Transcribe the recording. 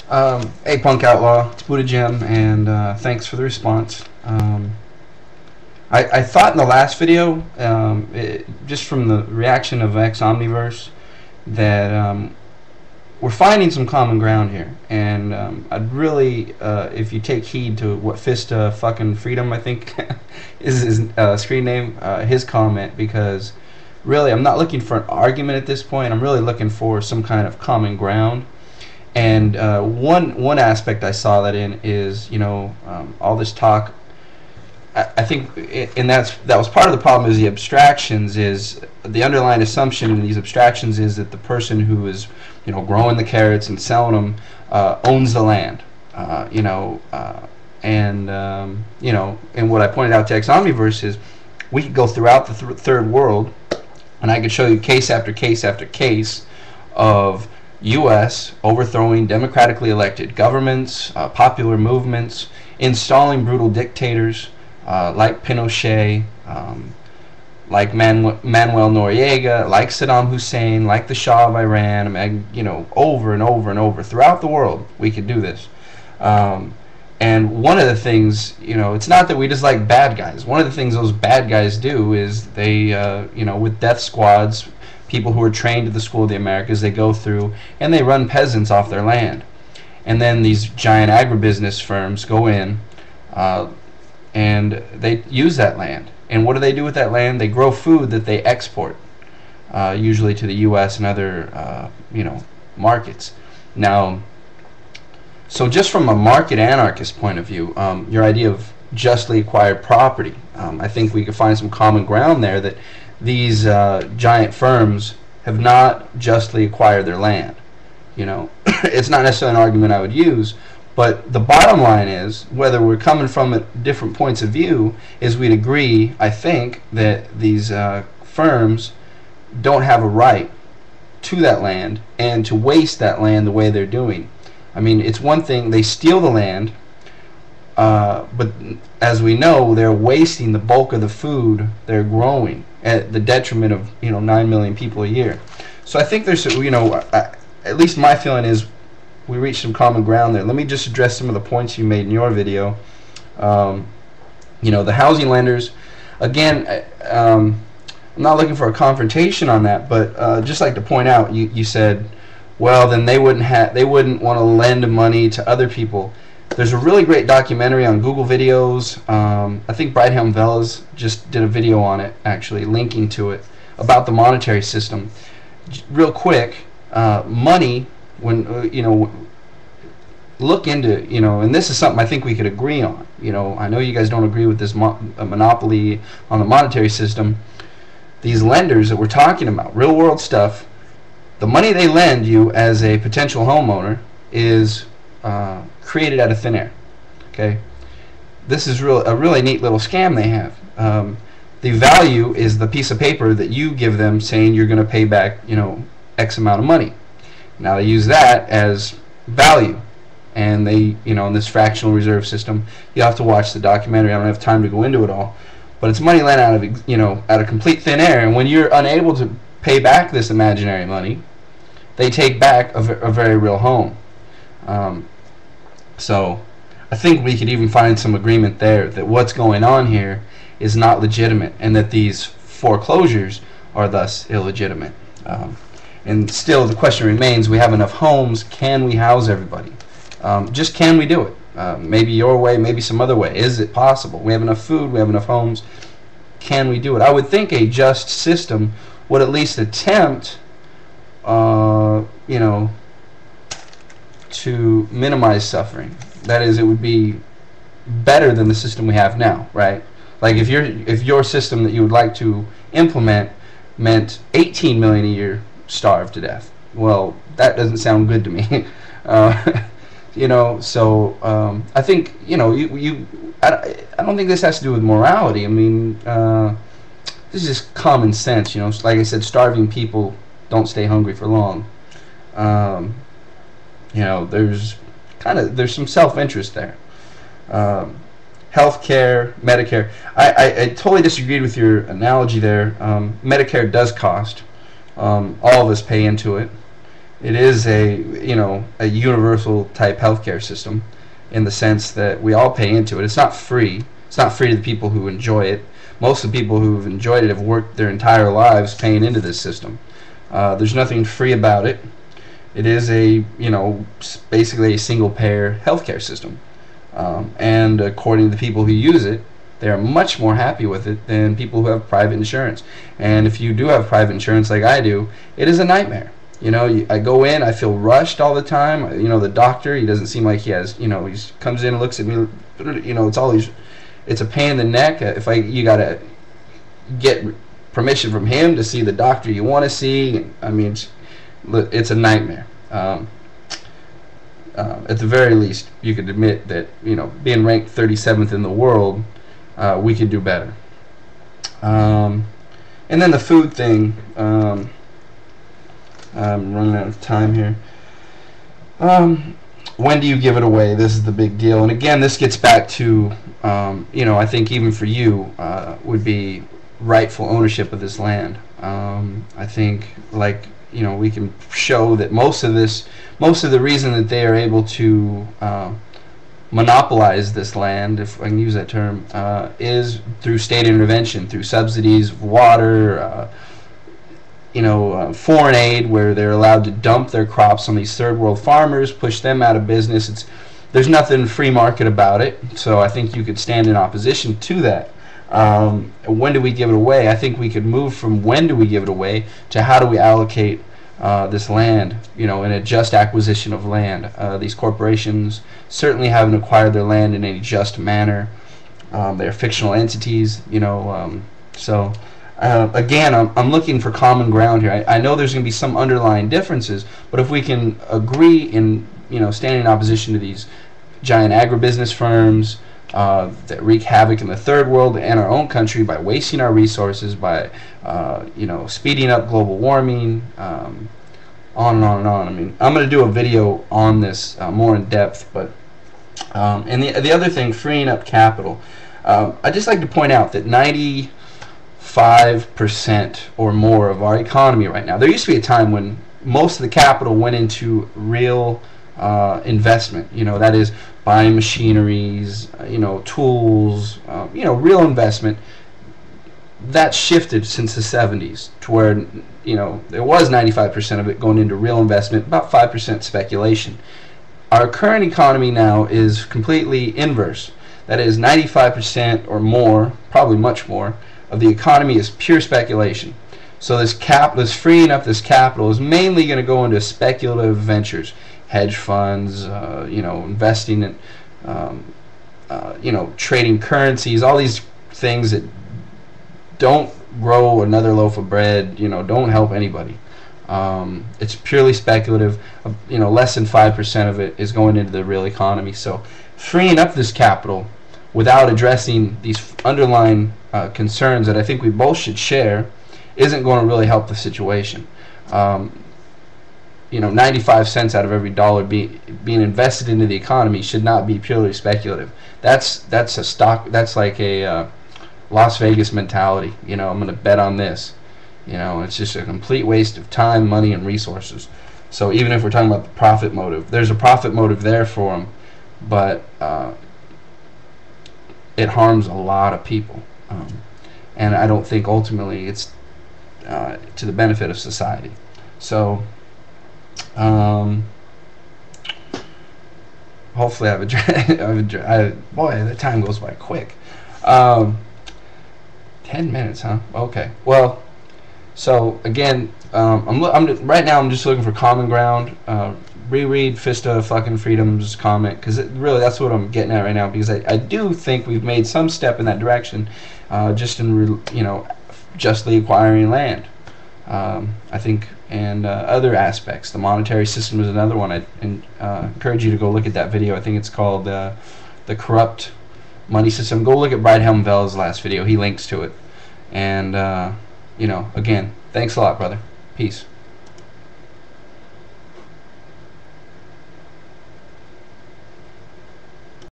Hey Punk Outlaw, it's Buddha Gem, and thanks for the response. I thought in the last video, just from the reaction of X Omniverse, that we're finding some common ground here, and I'd really, if you take heed to what Fista fucking Freedom, I think, is his screen name, his comment, because really I'm not looking for an argument at this point. I'm really looking for some kind of common ground. And one aspect I saw that in is, all this talk. I think, and that was part of the problem, is the abstractions. Is the underlying assumption in these abstractions is that the person who is, growing the carrots and selling them owns the land. And what I pointed out to X Omniverse is we could go throughout the third world, and I could show you case after case after case of U.S. overthrowing democratically elected governments, popular movements, installing brutal dictators like Pinochet, like Manuel Noriega, like Saddam Hussein, like the Shah of Iran. Over and over and over throughout the world, we could do this. And one of the things, it's not that we just like bad guys. One of the things those bad guys do is they, with death squads, people who are trained at the School of the Americas, they go through and they run peasants off their land. And then these giant agribusiness firms go in and they use that land. And what do they do with that land? They grow food that they export, usually to the U.S. and other, markets. Now, so just from a market anarchist point of view, your idea of justly acquired property, I think we could find some common ground there, that these giant firms have not justly acquired their land. It's not necessarily an argument I would use, but the bottom line is, whether we're coming from at different points of view, is we'd agree, I think, that these firms don't have a right to that land and to waste that land the way they're doing. I mean, it's one thing, they steal the land, but as we know, they're wasting the bulk of the food they're growing at the detriment of 9 million people a year. So I think there's at least my feeling is we reached some common ground there. Let me just address some of the points you made in your video. The housing lenders, again, I'm not looking for a confrontation on that, but just like to point out, you said, well, then they wouldn't want to lend money to other people. There's a really great documentary on Google Videos. I think Brighthelm Velas just did a video on it, actually, linking to it, about the monetary system. Real quick, money, when, look into, and this is something I think we could agree on. I know you guys don't agree with this monopoly on the monetary system. These lenders that we're talking about, real world stuff, the money they lend you as a potential homeowner is created out of thin air. Okay, this is a really neat little scam they have. The value is the piece of paper that you give them, saying you're going to pay back, X amount of money. Now they use that as value, and they, in this fractional reserve system, you have to watch the documentary. I don't have time to go into it all, but it's money lent out of, out of complete thin air. And when you're unable to pay back this imaginary money, they take back a very real home. So I think we could even find some agreement there that what's going on here is not legitimate, and that these foreclosures are thus illegitimate. And still the question remains, we have enough homes, can we house everybody? Just can we do it? Maybe your way, maybe some other way. Is it possible? We have enough food, we have enough homes. Can we do it? I would think a just system would at least attempt to minimize suffering. That is, it would be better than the system we have now, right? Like if your system that you would like to implement meant 18 million a year starved to death, well, that doesn't sound good to me. So I think I don't think this has to do with morality. I mean, this is just common sense. Like I said, starving people don't stay hungry for long. There's some self-interest there. Healthcare, Medicare. I totally disagreed with your analogy there. Medicare does cost. All of us pay into it. it is a, you know, a universal type healthcare system, in the sense that we all pay into it. It's not free. It's not free to the people who enjoy it. Most of the people who've enjoyed it have worked their entire lives paying into this system. There's nothing free about it. It is a, you know, basically a single payer healthcare system. And according to the people who use it, they are much more happy with it than people who have private insurance. And if you do have private insurance like I do, it is a nightmare. You know, I go in, I feel rushed all the time. You know, the doctor, he doesn't seem like he has, you know, he comes in and looks at me, you know, it's a pain in the neck. You gotta get permission from him to see the doctor you want to see. I mean, it's a nightmare. At the very least, you could admit that, you know, being ranked 37th in the world, we could do better. And then the food thing. I'm running out of time here. When do you give it away? This is the big deal. And again, this gets back to, you know, I think even for you, would be rightful ownership of this land. I think, like, you know, we can show that most of the reason that they are able to monopolize this land, if I can use that term, is through state intervention, through subsidies of water, you know, foreign aid, where they're allowed to dump their crops on these third world farmers, push them out of business. There's nothing free market about it, so I think you could stand in opposition to that. When do we give it away? I think we could move from when do we give it away to how do we allocate this land, you know, in a just acquisition of land. These corporations certainly haven't acquired their land in any just manner. They're fictional entities, you know, so again, I'm looking for common ground here. I know there's going to be some underlying differences, but if we can agree in, you know, standing in opposition to these giant agribusiness firms that wreak havoc in the third world and our own country by wasting our resources, by you know, speeding up global warming, on and on and on. I mean, I'm going to do a video on this more in depth, but and the other thing, freeing up capital. I'd just like to point out that 95% or more of our economy right now, there used to be a time when most of the capital went into real investment, you know, that is buying machineries, you know, tools, you know, real investment. That shifted since the 70s to where, you know, there was 95% of it going into real investment, about 5% speculation. Our current economy now is completely inverse. That is, 95% or more, probably much more, of the economy is pure speculation. So this freeing up this capital is mainly going to go into speculative ventures, hedge funds, you know, investing in, you know, trading currencies, all these things that don't grow another loaf of bread, you know, don't help anybody. It's purely speculative. You know, less than 5% of it is going into the real economy. So freeing up this capital without addressing these underlying concerns that I think we both should share isn't going to really help the situation. You know, 95 cents out of every dollar being invested into the economy should not be purely speculative. That's a stock. That's like a Las Vegas mentality. You know, I'm going to bet on this. You know, it's just a complete waste of time, money, and resources. So even if we're talking about the profit motive, there's a profit motive there for them, but it harms a lot of people, and I don't think ultimately it's to the benefit of society. So hopefully boy, the time goes by quick. 10 minutes, huh? Okay. Well, so again, right now I'm just looking for common ground. Reread Fista fucking Freedom's comment, because really that's what I'm getting at right now, because I do think we've made some step in that direction, just in, you know, justly acquiring land. I think, and other aspects. The monetary system is another one. I encourage you to go look at that video. I think it's called The Corrupt Money System. Go look at Bright Helmveld's last video. He links to it. And, you know, again, thanks a lot, brother. Peace.